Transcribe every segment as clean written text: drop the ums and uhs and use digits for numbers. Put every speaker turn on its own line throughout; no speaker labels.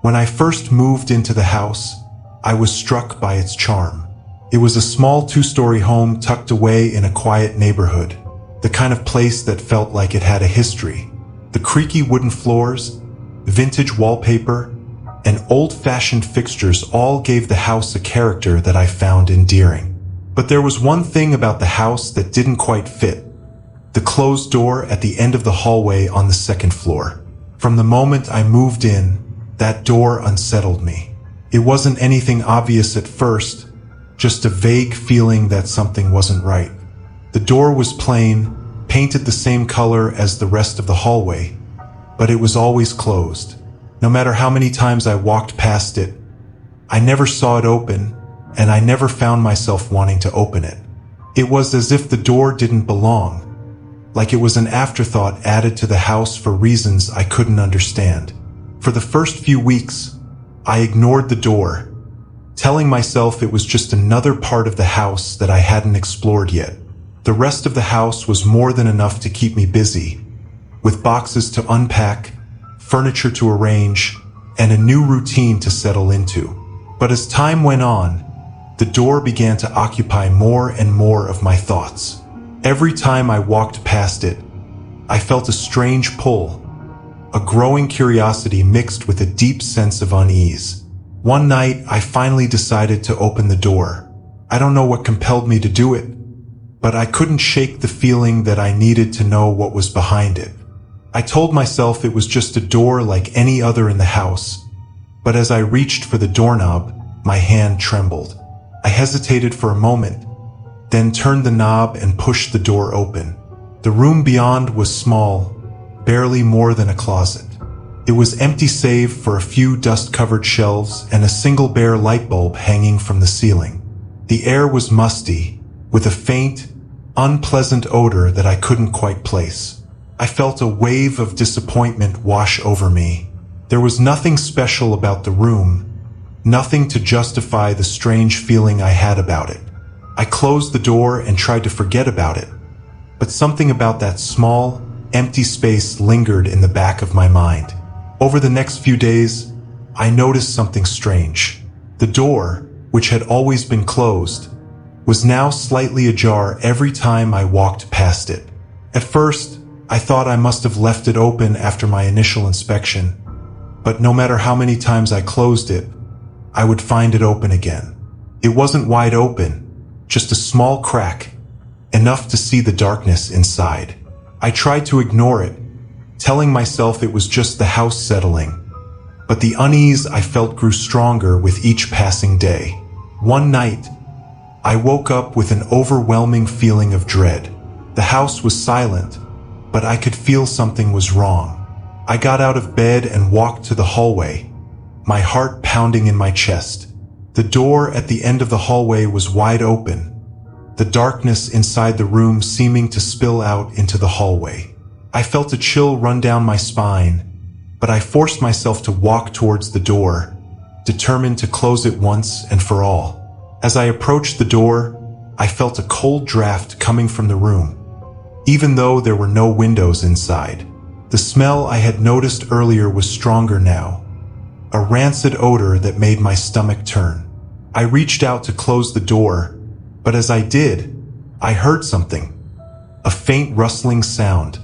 When I first moved into the house, I was struck by its charm. It was a small two-story home tucked away in a quiet neighborhood, the kind of place that felt like it had a history. The creaky wooden floors, vintage wallpaper, and old-fashioned fixtures all gave the house a character that I found endearing. But there was one thing about the house that didn't quite fit: the closed door at the end of the hallway on the second floor. From the moment I moved in, that door unsettled me. It wasn't anything obvious at first, just a vague feeling that something wasn't right. The door was plain, painted the same color as the rest of the hallway, but it was always closed. No matter how many times I walked past it, I never saw it open, and I never found myself wanting to open it. It was as if the door didn't belong, like it was an afterthought added to the house for reasons I couldn't understand. For the first few weeks, I ignored the door, telling myself it was just another part of the house that I hadn't explored yet. The rest of the house was more than enough to keep me busy, with boxes to unpack, furniture to arrange, and a new routine to settle into. But as time went on, the door began to occupy more and more of my thoughts. Every time I walked past it, I felt a strange pull, a growing curiosity mixed with a deep sense of unease. One night, I finally decided to open the door. I don't know what compelled me to do it, but I couldn't shake the feeling that I needed to know what was behind it. I told myself it was just a door like any other in the house, but as I reached for the doorknob, my hand trembled. I hesitated for a moment, then turned the knob and pushed the door open. The room beyond was small, barely more than a closet. It was empty save for a few dust-covered shelves and a single bare light bulb hanging from the ceiling. The air was musty, with a faint, unpleasant odor that I couldn't quite place. I felt a wave of disappointment wash over me. There was nothing special about the room, nothing to justify the strange feeling I had about it. I closed the door and tried to forget about it, but something about that small, empty space lingered in the back of my mind. Over the next few days, I noticed something strange. The door, which had always been closed, was now slightly ajar every time I walked past it. At first, I thought I must have left it open after my initial inspection, but no matter how many times I closed it, I would find it open again. It wasn't wide open, just a small crack, enough to see the darkness inside. I tried to ignore it, telling myself it was just the house settling, but the unease I felt grew stronger with each passing day. One night, I woke up with an overwhelming feeling of dread. The house was silent, but I could feel something was wrong. I got out of bed and walked to the hallway, my heart pounding in my chest. The door at the end of the hallway was wide open, the darkness inside the room seeming to spill out into the hallway. I felt a chill run down my spine, but I forced myself to walk towards the door, determined to close it once and for all. As I approached the door, I felt a cold draft coming from the room, even though there were no windows inside. The smell I had noticed earlier was stronger now, a rancid odor that made my stomach turn. I reached out to close the door, but as I did, I heard something, a faint rustling sound,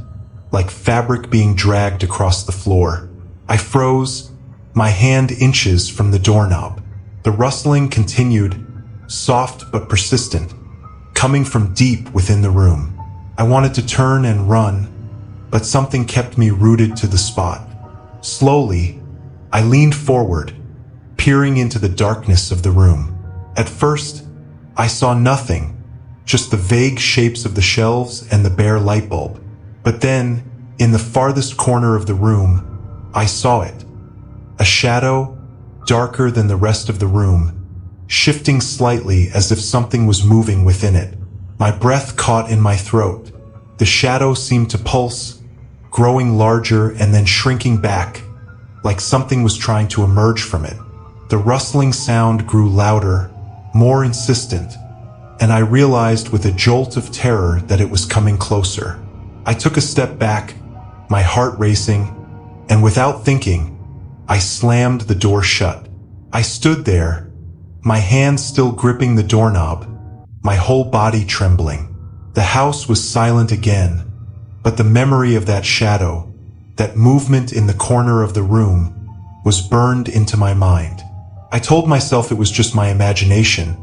like fabric being dragged across the floor. I froze, my hand inches from the doorknob. The rustling continued, soft but persistent, coming from deep within the room. I wanted to turn and run, but something kept me rooted to the spot. Slowly, I leaned forward, peering into the darkness of the room. At first, I saw nothing, just the vague shapes of the shelves and the bare light bulb. But then, in the farthest corner of the room, I saw it. A shadow, darker than the rest of the room, shifting slightly as if something was moving within it. My breath caught in my throat. The shadow seemed to pulse, growing larger and then shrinking back, like something was trying to emerge from it. The rustling sound grew louder, more insistent, and I realized with a jolt of terror that it was coming closer. I took a step back, my heart racing, and without thinking, I slammed the door shut. I stood there, my hands still gripping the doorknob, my whole body trembling. The house was silent again, but the memory of that shadow, that movement in the corner of the room, was burned into my mind. I told myself it was just my imagination,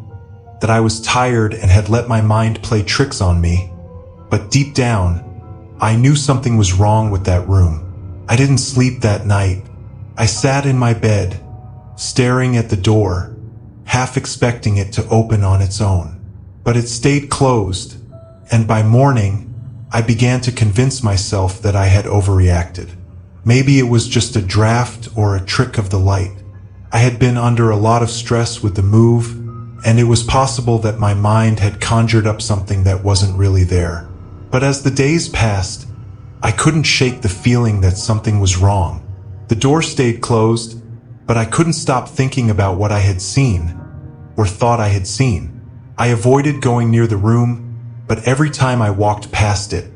that I was tired and had let my mind play tricks on me, but deep down, I knew something was wrong with that room. I didn't sleep that night. I sat in my bed, staring at the door, half expecting it to open on its own. But it stayed closed, and by morning, I began to convince myself that I had overreacted. Maybe it was just a draft or a trick of the light. I had been under a lot of stress with the move, and it was possible that my mind had conjured up something that wasn't really there. But as the days passed, I couldn't shake the feeling that something was wrong. The door stayed closed, but I couldn't stop thinking about what I had seen, or thought I had seen. I avoided going near the room, but every time I walked past it,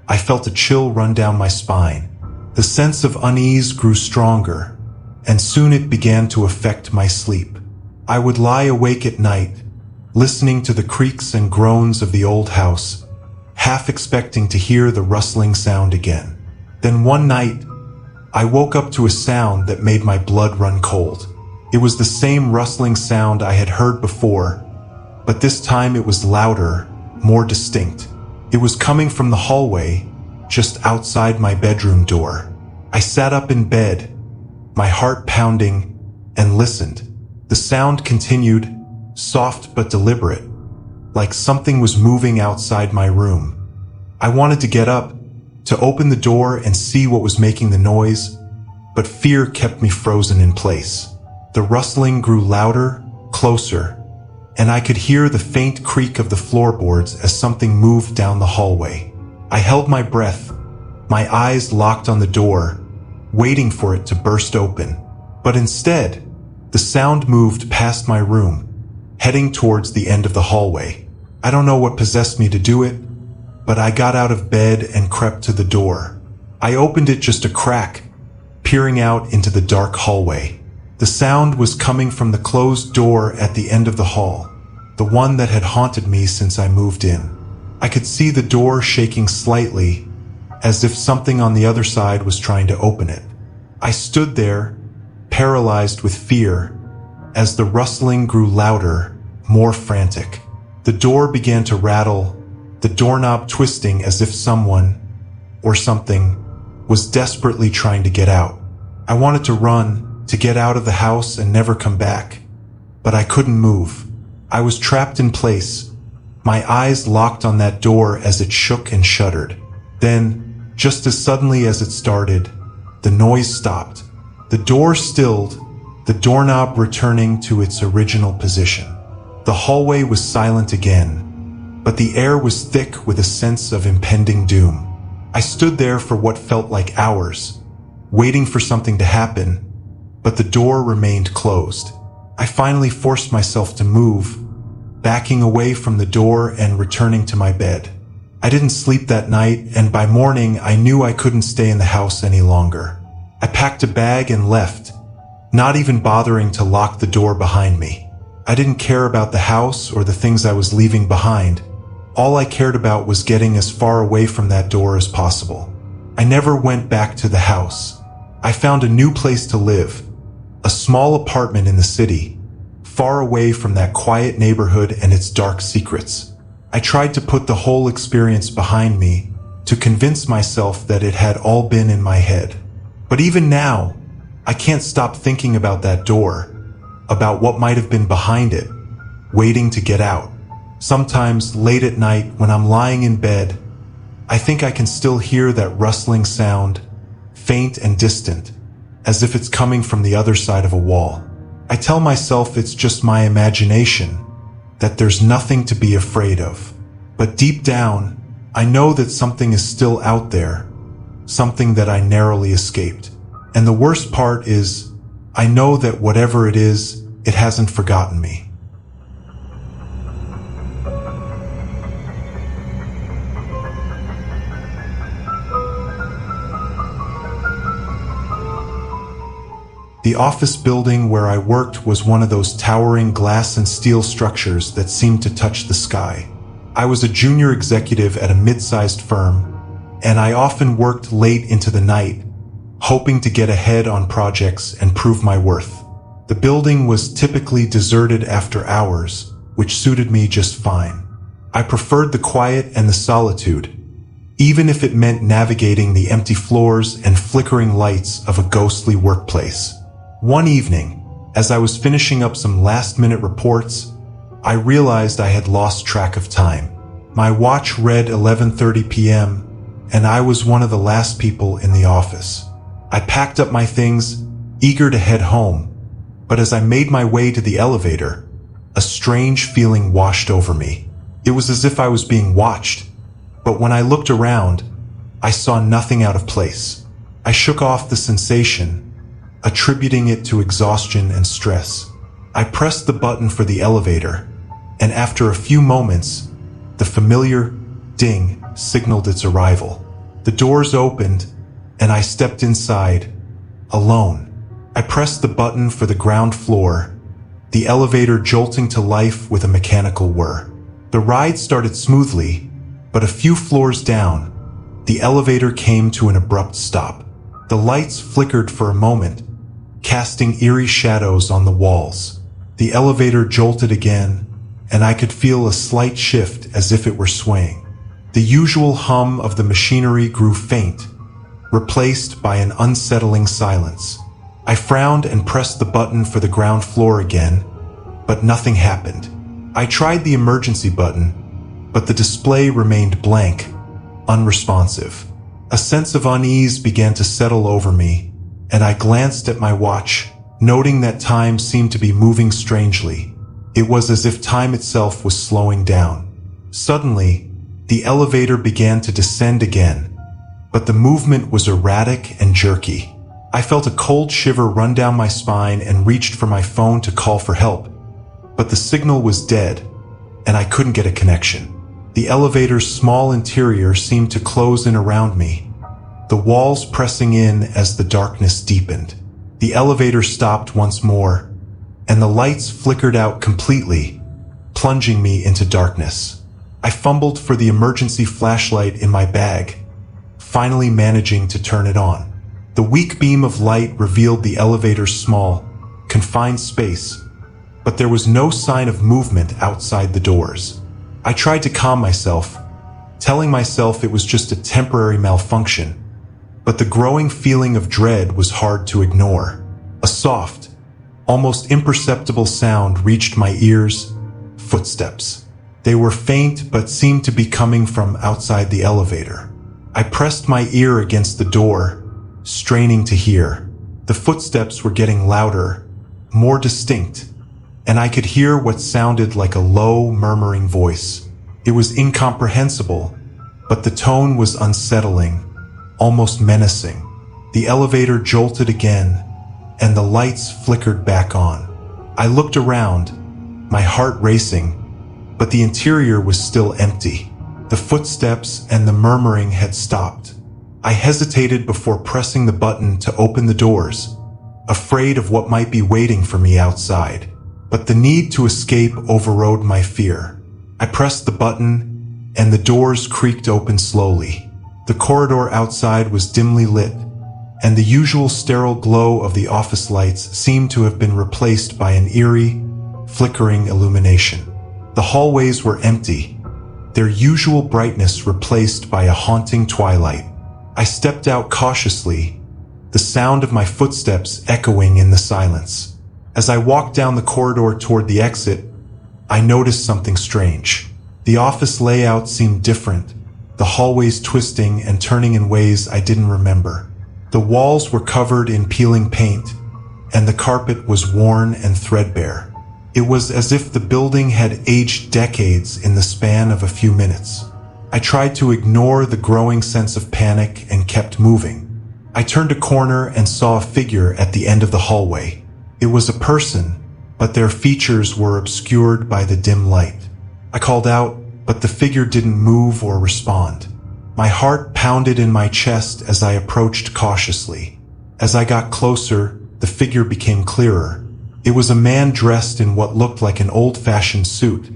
I felt a chill run down my spine. The sense of unease grew stronger, and soon it began to affect my sleep. I would lie awake at night, listening to the creaks and groans of the old house, half expecting to hear the rustling sound again. Then one night, I woke up to a sound that made my blood run cold. It was the same rustling sound I had heard before, but this time it was louder, more distinct. It was coming from the hallway, just outside my bedroom door. I sat up in bed, my heart pounding, and listened. The sound continued, soft but deliberate, like something was moving outside my room. I wanted to get up, to open the door and see what was making the noise, but fear kept me frozen in place. The rustling grew louder, closer, and I could hear the faint creak of the floorboards as something moved down the hallway. I held my breath, my eyes locked on the door, waiting for it to burst open. But instead, the sound moved past my room, heading towards the end of the hallway. I don't know what possessed me to do it, but I got out of bed and crept to the door. I opened it just a crack, peering out into the dark hallway. The sound was coming from the closed door at the end of the hall, the one that had haunted me since I moved in. I could see the door shaking slightly, as if something on the other side was trying to open it. I stood there, paralyzed with fear, as the rustling grew louder, more frantic. The door began to rattle, the doorknob twisting as if someone, or something, was desperately trying to get out. I wanted to run, to get out of the house and never come back, but I couldn't move. I was trapped in place, my eyes locked on that door as it shook and shuddered. Then, just as suddenly as it started, the noise stopped. The door stilled, the doorknob returning to its original position. The hallway was silent again, but the air was thick with a sense of impending doom. I stood there for what felt like hours, waiting for something to happen, but the door remained closed. I finally forced myself to move, backing away from the door and returning to my bed. I didn't sleep that night, and by morning I knew I couldn't stay in the house any longer. I packed a bag and left, not even bothering to lock the door behind me. I didn't care about the house or the things I was leaving behind. All I cared about was getting as far away from that door as possible. I never went back to the house. I found a new place to live, a small apartment in the city, far away from that quiet neighborhood and its dark secrets. I tried to put the whole experience behind me, to convince myself that it had all been in my head. But even now, I can't stop thinking about that door, about what might have been behind it, waiting to get out. Sometimes, late at night, when I'm lying in bed, I think I can still hear that rustling sound, faint and distant, as if it's coming from the other side of a wall. I tell myself it's just my imagination, that there's nothing to be afraid of. But deep down, I know that something is still out there, something that I narrowly escaped. And the worst part is, I know that whatever it is, it hasn't forgotten me. The office building where I worked was one of those towering glass and steel structures that seemed to touch the sky. I was a junior executive at a mid-sized firm, and I often worked late into the night, hoping to get ahead on projects and prove my worth. The building was typically deserted after hours, which suited me just fine. I preferred the quiet and the solitude, even if it meant navigating the empty floors and flickering lights of a ghostly workplace. One evening, as I was finishing up some last-minute reports, I realized I had lost track of time. My watch read 11:30 p.m., and I was one of the last people in the office. I packed up my things, eager to head home, but as I made my way to the elevator, a strange feeling washed over me. It was as if I was being watched, but when I looked around, I saw nothing out of place. I shook off the sensation, attributing it to exhaustion and stress. I pressed the button for the elevator, and after a few moments, the familiar ding signaled its arrival. The doors opened, and I stepped inside, alone. I pressed the button for the ground floor, the elevator jolting to life with a mechanical whir. The ride started smoothly, but a few floors down, the elevator came to an abrupt stop. The lights flickered for a moment, casting eerie shadows on the walls. The elevator jolted again, and I could feel a slight shift as if it were swaying. The usual hum of the machinery grew faint, replaced by an unsettling silence. I frowned and pressed the button for the ground floor again, but nothing happened. I tried the emergency button, but the display remained blank, unresponsive. A sense of unease began to settle over me, and I glanced at my watch, noting that time seemed to be moving strangely. It was as if time itself was slowing down. Suddenly, the elevator began to descend again, but the movement was erratic and jerky. I felt a cold shiver run down my spine and reached for my phone to call for help, but the signal was dead, and I couldn't get a connection. The elevator's small interior seemed to close in around me, the walls pressing in as the darkness deepened. The elevator stopped once more, and the lights flickered out completely, plunging me into darkness. I fumbled for the emergency flashlight in my bag, finally managing to turn it on. The weak beam of light revealed the elevator's small, confined space, but there was no sign of movement outside the doors. I tried to calm myself, telling myself it was just a temporary malfunction, but the growing feeling of dread was hard to ignore. A soft, almost imperceptible sound reached my ears: footsteps. They were faint but seemed to be coming from outside the elevator. I pressed my ear against the door, straining to hear. The footsteps were getting louder, more distinct, and I could hear what sounded like a low, murmuring voice. It was incomprehensible, but the tone was unsettling, almost menacing. The elevator jolted again, and the lights flickered back on. I looked around, my heart racing, but the interior was still empty. The footsteps and the murmuring had stopped. I hesitated before pressing the button to open the doors, afraid of what might be waiting for me outside. But the need to escape overrode my fear. I pressed the button, and the doors creaked open slowly. The corridor outside was dimly lit, and the usual sterile glow of the office lights seemed to have been replaced by an eerie, flickering illumination. The hallways were empty, their usual brightness replaced by a haunting twilight. I stepped out cautiously, the sound of my footsteps echoing in the silence. As I walked down the corridor toward the exit, I noticed something strange. The office layout seemed different, the hallways twisting and turning in ways I didn't remember. The walls were covered in peeling paint, and the carpet was worn and threadbare. It was as if the building had aged decades in the span of a few minutes. I tried to ignore the growing sense of panic and kept moving. I turned a corner and saw a figure at the end of the hallway. It was a person, but their features were obscured by the dim light. I called out, but the figure didn't move or respond. My heart pounded in my chest as I approached cautiously. As I got closer, the figure became clearer. It was a man dressed in what looked like an old-fashioned suit,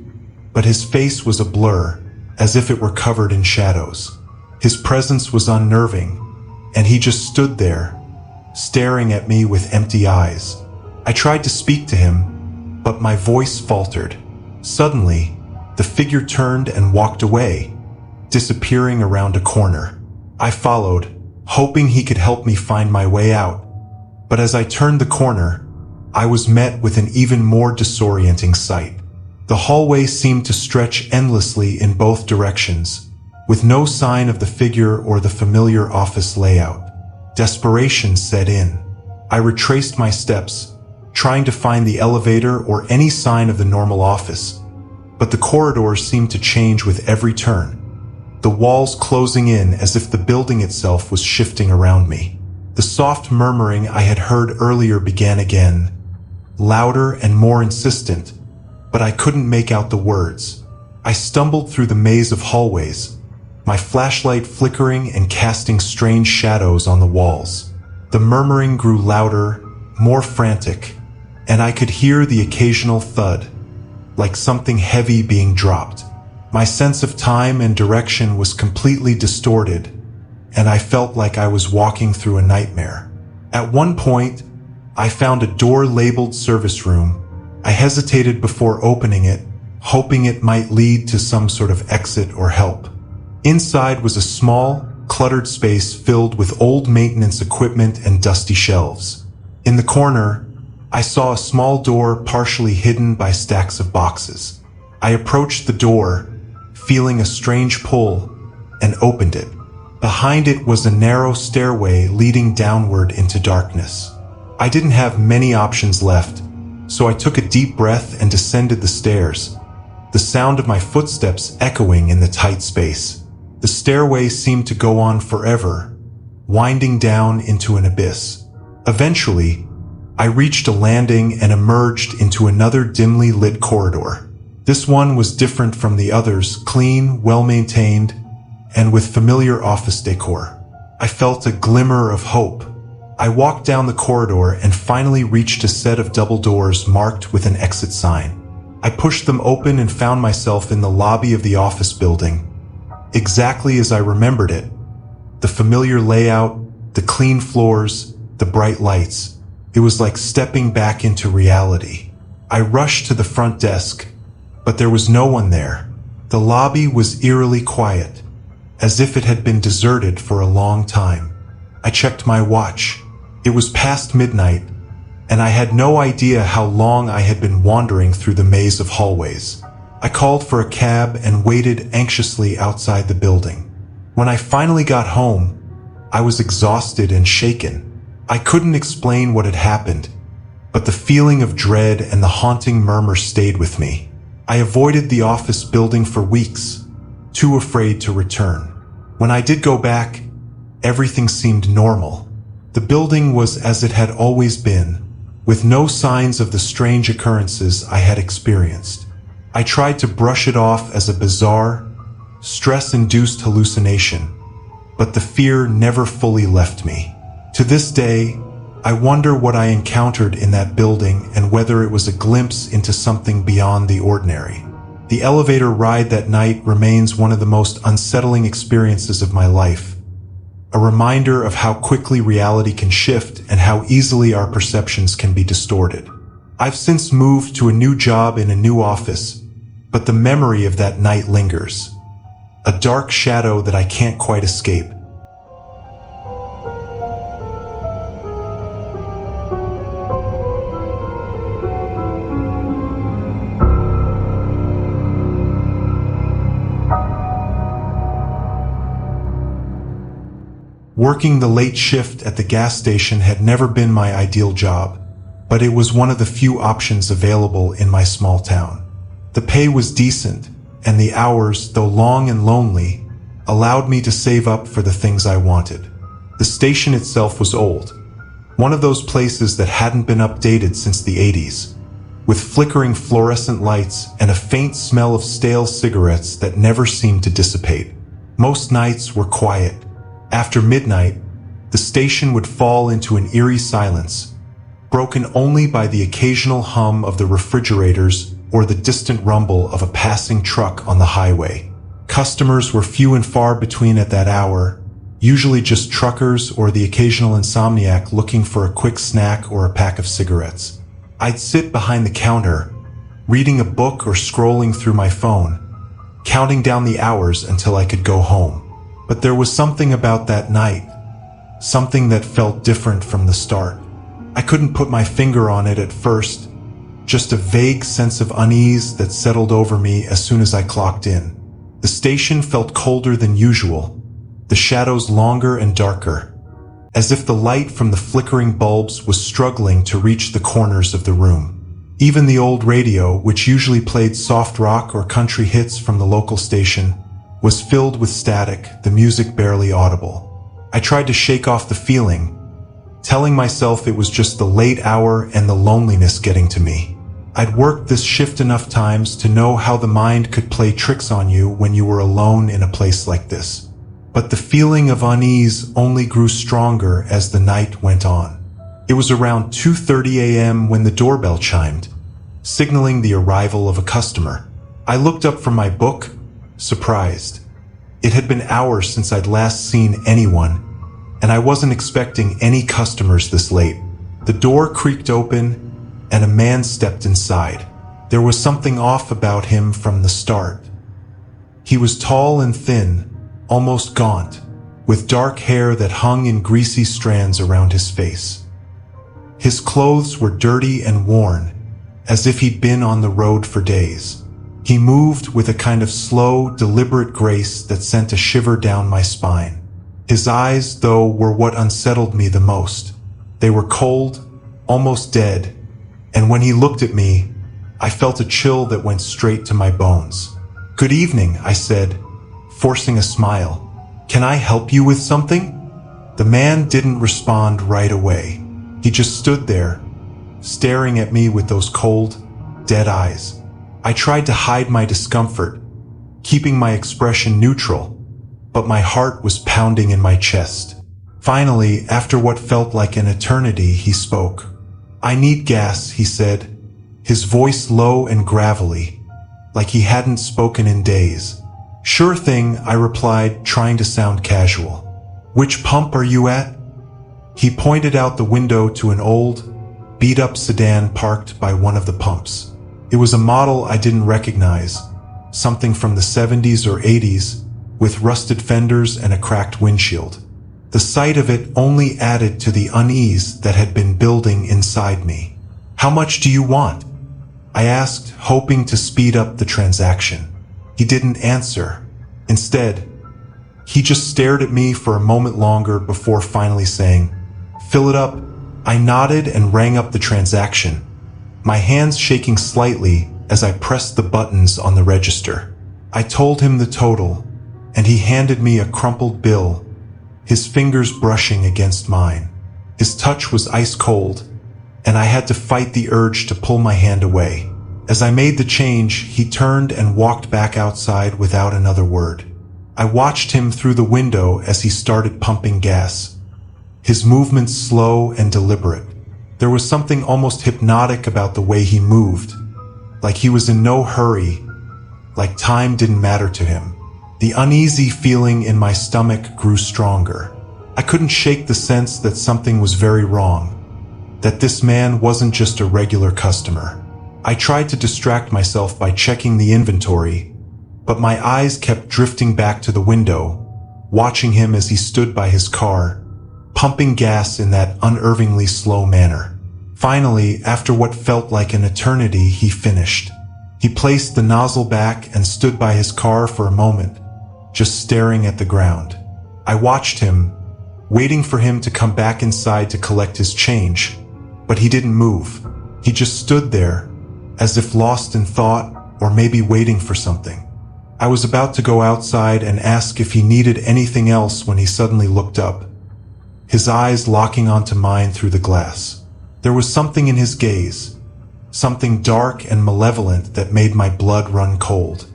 but his face was a blur, as if it were covered in shadows. His presence was unnerving, and he just stood there, staring at me with empty eyes. I tried to speak to him, but my voice faltered. Suddenly, the figure turned and walked away, disappearing around a corner. I followed, hoping he could help me find my way out. But as I turned the corner, I was met with an even more disorienting sight. The hallway seemed to stretch endlessly in both directions, with no sign of the figure or the familiar office layout. Desperation set in. I retraced my steps, trying to find the elevator or any sign of the normal office, but the corridors seemed to change with every turn, the walls closing in as if the building itself was shifting around me. The soft murmuring I had heard earlier began again, louder and more insistent, but I couldn't make out the words. I stumbled through the maze of hallways, my flashlight flickering and casting strange shadows on the walls. The murmuring grew louder, more frantic, and I could hear the occasional thud, like something heavy being dropped. My sense of time and direction was completely distorted, and I felt like I was walking through a nightmare. At one point, I found a door labeled service room. I hesitated before opening it, hoping it might lead to some sort of exit or help. Inside was a small, cluttered space filled with old maintenance equipment and dusty shelves. In the corner, I saw a small door partially hidden by stacks of boxes. I approached the door, feeling a strange pull, and opened it. Behind it was a narrow stairway leading downward into darkness. I didn't have many options left, so I took a deep breath and descended the stairs, the sound of my footsteps echoing in the tight space. The stairway seemed to go on forever, winding down into an abyss. Eventually, I reached a landing and emerged into another dimly lit corridor. This one was different from the others, clean, well-maintained, and with familiar office decor. I felt a glimmer of hope. I walked down the corridor and finally reached a set of double doors marked with an exit sign. I pushed them open and found myself in the lobby of the office building, exactly as I remembered it. The familiar layout, the clean floors, the bright lights. It was like stepping back into reality. I rushed to the front desk, but there was no one there. The lobby was eerily quiet, as if it had been deserted for a long time. I checked my watch. It was past midnight, and I had no idea how long I had been wandering through the maze of hallways. I called for a cab and waited anxiously outside the building. When I finally got home, I was exhausted and shaken. I couldn't explain what had happened, but the feeling of dread and the haunting murmur stayed with me. I avoided the office building for weeks, too afraid to return. When I did go back, everything seemed normal. The building was as it had always been, with no signs of the strange occurrences I had experienced. I tried to brush it off as a bizarre, stress-induced hallucination, but the fear never fully left me. To this day, I wonder what I encountered in that building and whether it was a glimpse into something beyond the ordinary. The elevator ride that night remains one of the most unsettling experiences of my life, a reminder of how quickly reality can shift and how easily our perceptions can be distorted. I've since moved to a new job in a new office, but the memory of that night lingers, a dark shadow that I can't quite escape. Working the late shift at the gas station had never been my ideal job, but it was one of the few options available in my small town. The pay was decent, and the hours, though long and lonely, allowed me to save up for the things I wanted. The station itself was old, one of those places that hadn't been updated since the 80s, with flickering fluorescent lights and a faint smell of stale cigarettes that never seemed to dissipate. Most nights were quiet. After midnight, the station would fall into an eerie silence, broken only by the occasional hum of the refrigerators or the distant rumble of a passing truck on the highway. Customers were few and far between at that hour, usually just truckers or the occasional insomniac looking for a quick snack or a pack of cigarettes. I'd sit behind the counter, reading a book or scrolling through my phone, counting down the hours until I could go home. But there was something about that night, something that felt different from the start. I couldn't put my finger on it at first, just a vague sense of unease that settled over me as soon as I clocked in. The station felt colder than usual, the shadows longer and darker, as if the light from the flickering bulbs was struggling to reach the corners of the room. Even the old radio, which usually played soft rock or country hits from the local station, was filled with static, the music barely audible. I tried to shake off the feeling, telling myself it was just the late hour and the loneliness getting to me. I'd worked this shift enough times to know how the mind could play tricks on you when you were alone in a place like this. But the feeling of unease only grew stronger as the night went on. It was around 2:30 a.m. when the doorbell chimed, signaling the arrival of a customer. I looked up from my book, surprised. It had been hours since I'd last seen anyone, and I wasn't expecting any customers this late. The door creaked open, and a man stepped inside. There was something off about him from the start. He was tall and thin, almost gaunt, with dark hair that hung in greasy strands around his face. His clothes were dirty and worn, as if he'd been on the road for days. He moved with a kind of slow, deliberate grace that sent a shiver down my spine. His eyes, though, were what unsettled me the most. They were cold, almost dead, and when he looked at me, I felt a chill that went straight to my bones. "Good evening," I said, forcing a smile. "Can I help you with something?" The man didn't respond right away. He just stood there, staring at me with those cold, dead eyes. I tried to hide my discomfort, keeping my expression neutral, but my heart was pounding in my chest. Finally, after what felt like an eternity, he spoke. "I need gas," he said, his voice low and gravelly, like he hadn't spoken in days. "Sure thing," I replied, trying to sound casual. "Which pump are you at?" He pointed out the window to an old, beat-up sedan parked by one of the pumps. It was a model I didn't recognize, something from the 70s or 80s, with rusted fenders and a cracked windshield. The sight of it only added to the unease that had been building inside me. "How much do you want?" I asked, hoping to speed up the transaction. He didn't answer. Instead, he just stared at me for a moment longer before finally saying, "Fill it up." I nodded and rang up the transaction, my hands shaking slightly as I pressed the buttons on the register. I told him the total, and he handed me a crumpled bill, his fingers brushing against mine. His touch was ice cold, and I had to fight the urge to pull my hand away. As I made the change, he turned and walked back outside without another word. I watched him through the window as he started pumping gas, his movements slow and deliberate. There was something almost hypnotic about the way he moved, like he was in no hurry, like time didn't matter to him. The uneasy feeling in my stomach grew stronger. I couldn't shake the sense that something was very wrong, that this man wasn't just a regular customer. I tried to distract myself by checking the inventory, but my eyes kept drifting back to the window, watching him as he stood by his car, pumping gas in that unnervingly slow manner. Finally, after what felt like an eternity, he finished. He placed the nozzle back and stood by his car for a moment, just staring at the ground. I watched him, waiting for him to come back inside to collect his change, but he didn't move. He just stood there, as if lost in thought or maybe waiting for something. I was about to go outside and ask if he needed anything else when he suddenly looked up, his eyes locking onto mine through the glass. There was something in his gaze, something dark and malevolent that made my blood run cold.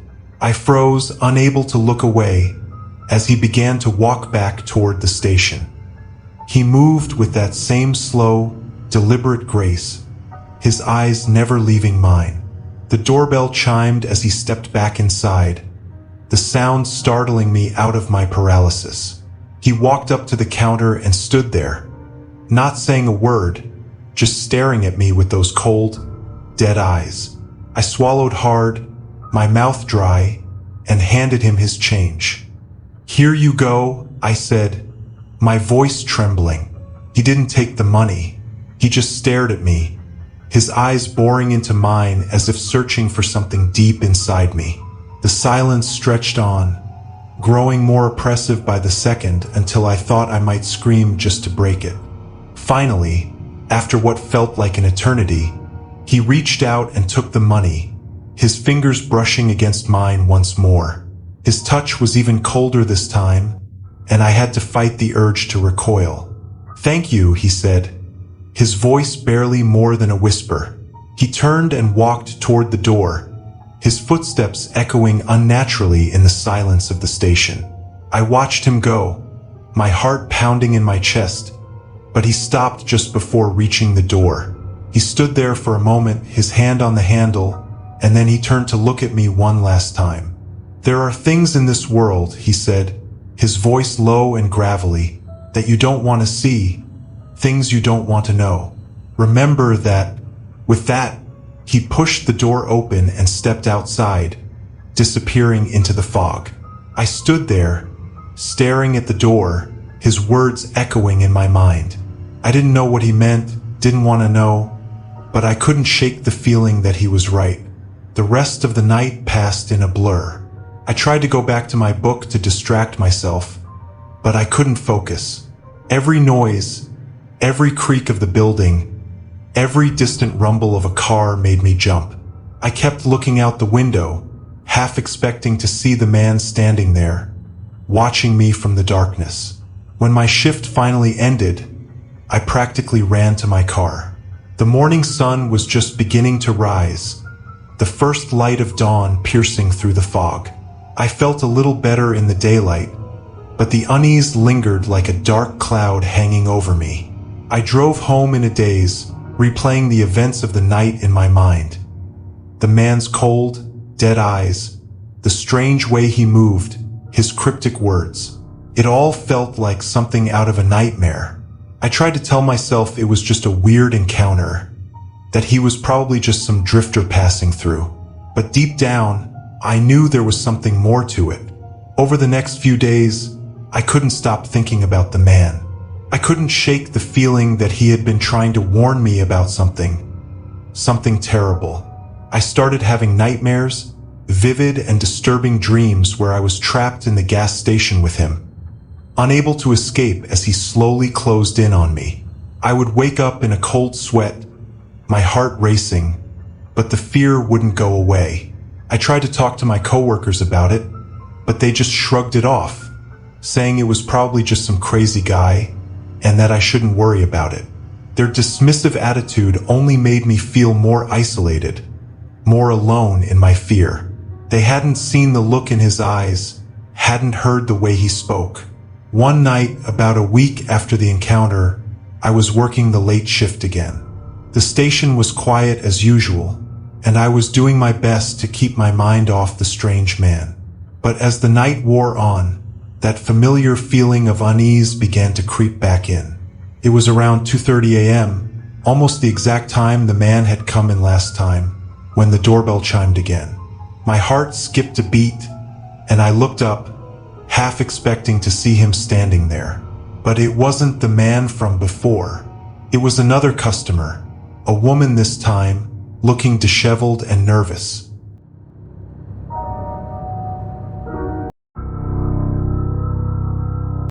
I froze, unable to look away, as he began to walk back toward the station. He moved with that same slow, deliberate grace, his eyes never leaving mine. The doorbell chimed as he stepped back inside, the sound startling me out of my paralysis. He walked up to the counter and stood there, not saying a word, just staring at me with those cold, dead eyes. I swallowed hard, my mouth dry, and handed him his change. "Here you go," I said, my voice trembling. He didn't take the money. He just stared at me, his eyes boring into mine as if searching for something deep inside me. The silence stretched on, growing more oppressive by the second until I thought I might scream just to break it. Finally, after what felt like an eternity, he reached out and took the money, his fingers brushing against mine once more. His touch was even colder this time, and I had to fight the urge to recoil. "Thank you," he said, his voice barely more than a whisper. He turned and walked toward the door, his footsteps echoing unnaturally in the silence of the station. I watched him go, my heart pounding in my chest, but he stopped just before reaching the door. He stood there for a moment, his hand on the handle, and then he turned to look at me one last time. "There are things in this world," he said, his voice low and gravelly, "that you don't want to see, things you don't want to know. Remember that." With that, he pushed the door open and stepped outside, disappearing into the fog. I stood there, staring at the door, his words echoing in my mind. I didn't know what he meant, didn't want to know, but I couldn't shake the feeling that he was right. The rest of the night passed in a blur. I tried to go back to my book to distract myself, but I couldn't focus. Every noise, every creak of the building, every distant rumble of a car made me jump. I kept looking out the window, half expecting to see the man standing there, watching me from the darkness. When my shift finally ended, I practically ran to my car. The morning sun was just beginning to rise, the first light of dawn piercing through the fog. I felt a little better in the daylight, but the unease lingered like a dark cloud hanging over me. I drove home in a daze, replaying the events of the night in my mind. The man's cold, dead eyes, the strange way he moved, his cryptic words. It all felt like something out of a nightmare. I tried to tell myself it was just a weird encounter, that he was probably just some drifter passing through. But deep down, I knew there was something more to it. Over the next few days, I couldn't stop thinking about the man. I couldn't shake the feeling that he had been trying to warn me about something terrible. I started having nightmares, vivid and disturbing dreams where I was trapped in the gas station with him, unable to escape as he slowly closed in on me. I would wake up in a cold sweat, my heart racing, but the fear wouldn't go away. I tried to talk to my coworkers about it, but they just shrugged it off, saying it was probably just some crazy guy and that I shouldn't worry about it. Their dismissive attitude only made me feel more isolated, more alone in my fear. They hadn't seen the look in his eyes, hadn't heard the way he spoke. One night, about a week after the encounter, I was working the late shift again. The station was quiet as usual, and I was doing my best to keep my mind off the strange man. But as the night wore on, that familiar feeling of unease began to creep back in. It was around 2:30 a.m., almost the exact time the man had come in last time, when the doorbell chimed again. My heart skipped a beat, and I looked up, half expecting to see him standing there. But it wasn't the man from before. It was another customer, a woman this time, looking disheveled and nervous.